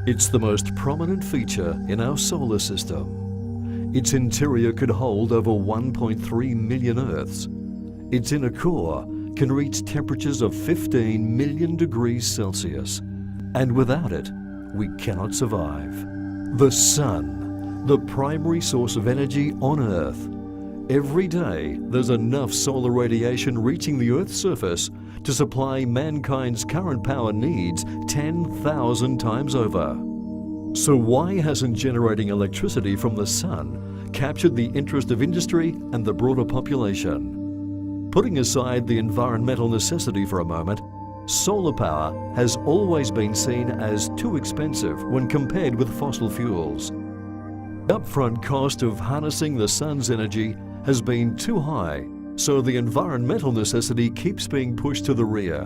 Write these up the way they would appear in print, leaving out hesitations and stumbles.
It's the most prominent feature in our solar system. Its interior could hold over 1.3 million Earths. Its inner core can reach temperatures of 15 million degrees Celsius. And without it, we cannot survive. The Sun, the primary source of energy on Earth. Every day, there's enough solar radiation reaching the Earth's surface to supply mankind's current power needs 10,000 times over. So why hasn't generating electricity from the Sun captured the interest of industry and the broader population? Putting aside the environmental necessity for a moment, solar power has always been seen as too expensive when compared with fossil fuels. The upfront cost of harnessing the Sun's energy has been too high, so the environmental necessity keeps being pushed to the rear.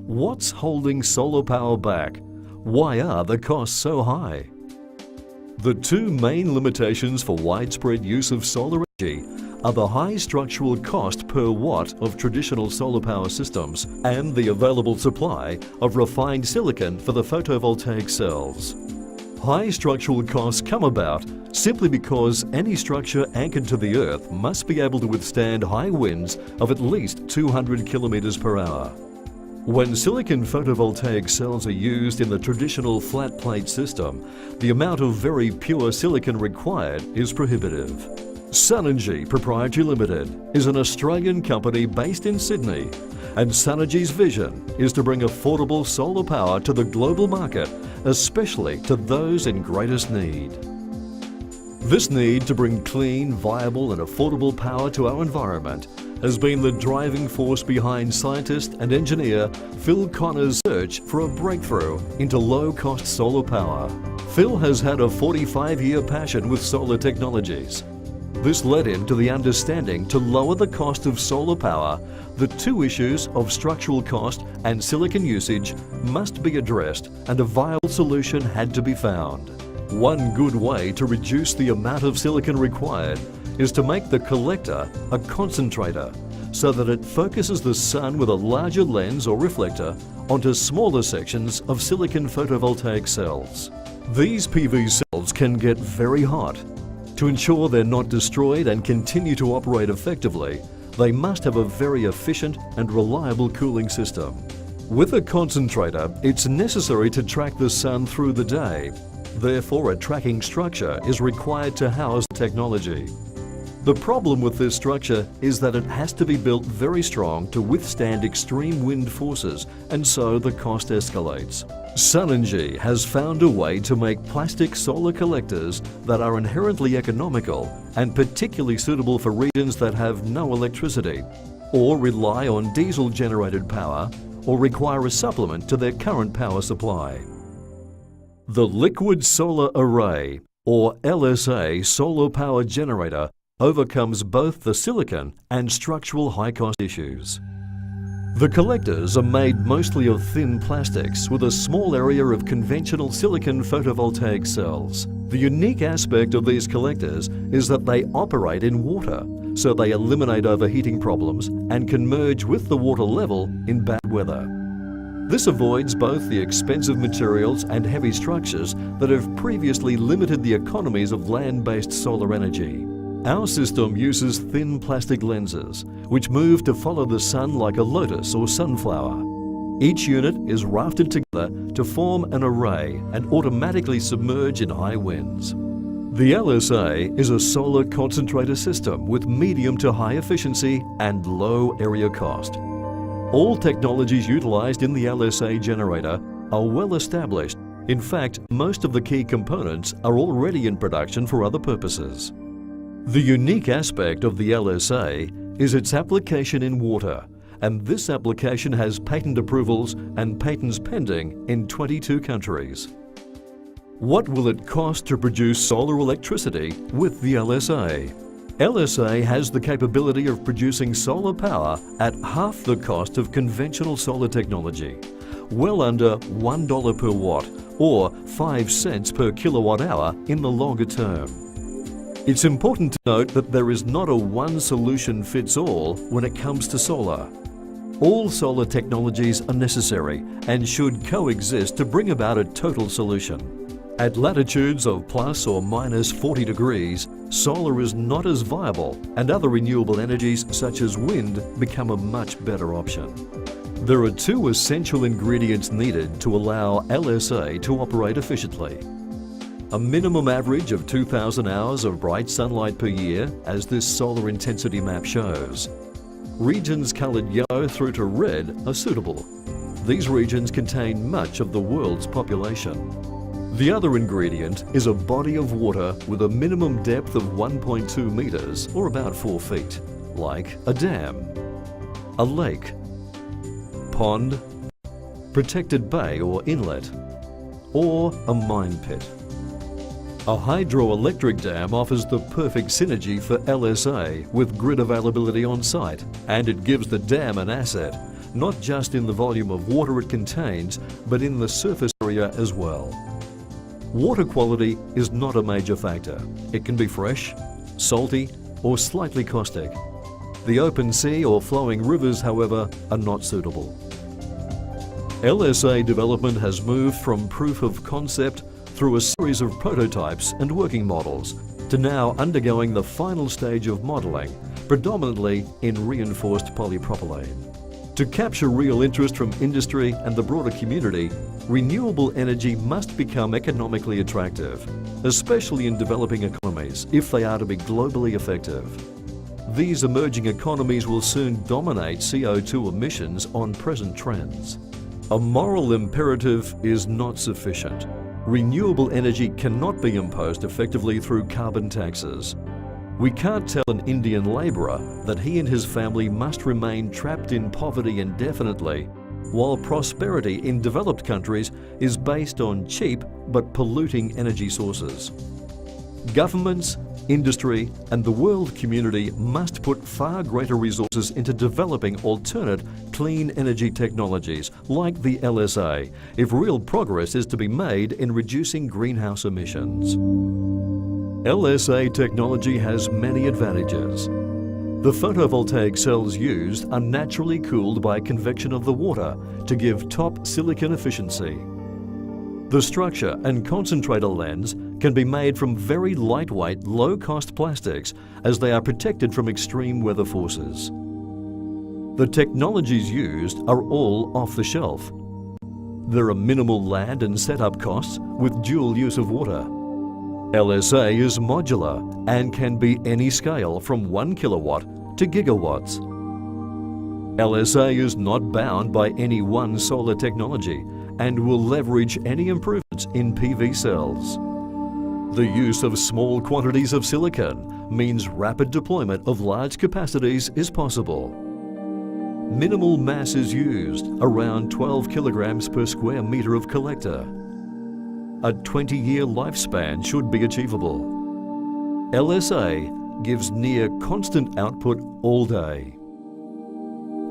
What's holding solar power back? Why are the costs so high? The two main limitations for widespread use of solar energy are the high structural cost per watt of traditional solar power systems and the available supply of refined silicon for the photovoltaic cells. High structural costs come about simply because any structure anchored to the Earth must be able to withstand high winds of at least 200 kilometers per hour. When silicon photovoltaic cells are used in the traditional flat plate system, the amount of very pure silicon required is prohibitive. Sunengy Proprietary Limited is an Australian company based in Sydney, and Sunengy's vision is to bring affordable solar power to the global market, especially to those in greatest need. This need to bring clean, viable and affordable power to our environment has been the driving force behind scientist and engineer Phil Connor's search for a breakthrough into low-cost solar power. Phil has had a 45-year passion with solar technologies. This led him to the understanding to lower the cost of solar power. The two issues of structural cost and silicon usage must be addressed, and a viable solution had to be found. One good way to reduce the amount of silicon required is to make the collector a concentrator, so that it focuses the sun with a larger lens or reflector onto smaller sections of silicon photovoltaic cells. These PV cells can get very hot. To ensure they're not destroyed and continue to operate effectively, they must have a very efficient and reliable cooling system. With a concentrator, it's necessary to track the sun through the day. Therefore, a tracking structure is required to house the technology. The problem with this structure is that it has to be built very strong to withstand extreme wind forces, and so the cost escalates. Sunengy has found a way to make plastic solar collectors that are inherently economical and particularly suitable for regions that have no electricity, or rely on diesel-generated power, or require a supplement to their current power supply. The Liquid Solar Array, or LSA solar power generator, overcomes both the silicon and structural high-cost issues. The collectors are made mostly of thin plastics with a small area of conventional silicon photovoltaic cells. The unique aspect of these collectors is that they operate in water, so they eliminate overheating problems and can merge with the water level in bad weather. This avoids both the expensive materials and heavy structures that have previously limited the economies of land-based solar energy. Our system uses thin plastic lenses, which move to follow the sun like a lotus or sunflower. Each unit is rafted together to form an array and automatically submerge in high winds. The LSA is a solar concentrator system with medium to high efficiency and low area cost. All technologies utilized in the LSA generator are well established. In fact, most of the key components are already in production for other purposes. The unique aspect of the LSA is its application in water, and this application has patent approvals and patents pending in 22 countries. What will it cost to produce solar electricity with the LSA? LSA has the capability of producing solar power at half the cost of conventional solar technology, well under $1 per watt or 5 cents per kilowatt hour in the longer term. It's important to note that there is not a one-solution-fits-all when it comes to solar. All solar technologies are necessary and should coexist to bring about a total solution. At latitudes of plus or minus 40 degrees, solar is not as viable, and other renewable energies such as wind become a much better option. There are two essential ingredients needed to allow LSA to operate efficiently. A minimum average of 2,000 hours of bright sunlight per year, as this solar intensity map shows. Regions coloured yellow through to red are suitable. These regions contain much of the world's population. The other ingredient is a body of water with a minimum depth of 1.2 metres or about 4 feet, like a dam, a lake, pond, protected bay or inlet, or a mine pit. A hydroelectric dam offers the perfect synergy for LSA with grid availability on site, and it gives the dam an asset, not just in the volume of water it contains, but in the surface area as well. Water quality is not a major factor. It can be fresh, salty, or slightly caustic. The open sea or flowing rivers, however, are not suitable. LSA development has moved from proof of concept through a series of prototypes and working models to now undergoing the final stage of modelling, predominantly in reinforced polypropylene. To capture real interest from industry and the broader community, renewable energy must become economically attractive, especially in developing economies, if they are to be globally effective. These emerging economies will soon dominate CO2 emissions on present trends. A moral imperative is not sufficient. Renewable energy cannot be imposed effectively through carbon taxes. We can't tell an Indian labourer that he and his family must remain trapped in poverty indefinitely, while prosperity in developed countries is based on cheap but polluting energy sources. Governments, industry, and the world community must put far greater resources into developing alternate clean energy technologies like the LSA if real progress is to be made in reducing greenhouse emissions. LSA technology has many advantages. The photovoltaic cells used are naturally cooled by convection of the water to give top silicon efficiency. The structure and concentrator lens can be made from very lightweight, low-cost plastics as they are protected from extreme weather forces. The technologies used are all off the shelf. There are minimal land and setup costs with dual use of water. LSA is modular and can be any scale from 1 kilowatt to gigawatts. LSA is not bound by any one solar technology and will leverage any improvements in PV cells. The use of small quantities of silicon means rapid deployment of large capacities is possible. Minimal mass is used, around 12 kilograms per square meter of collector. A 20-year lifespan should be achievable. LSA gives near constant output all day.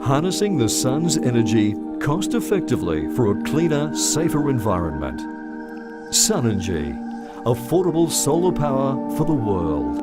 Harnessing the sun's energy cost-effectively for a cleaner, safer environment. Sunengy, affordable solar power for the world.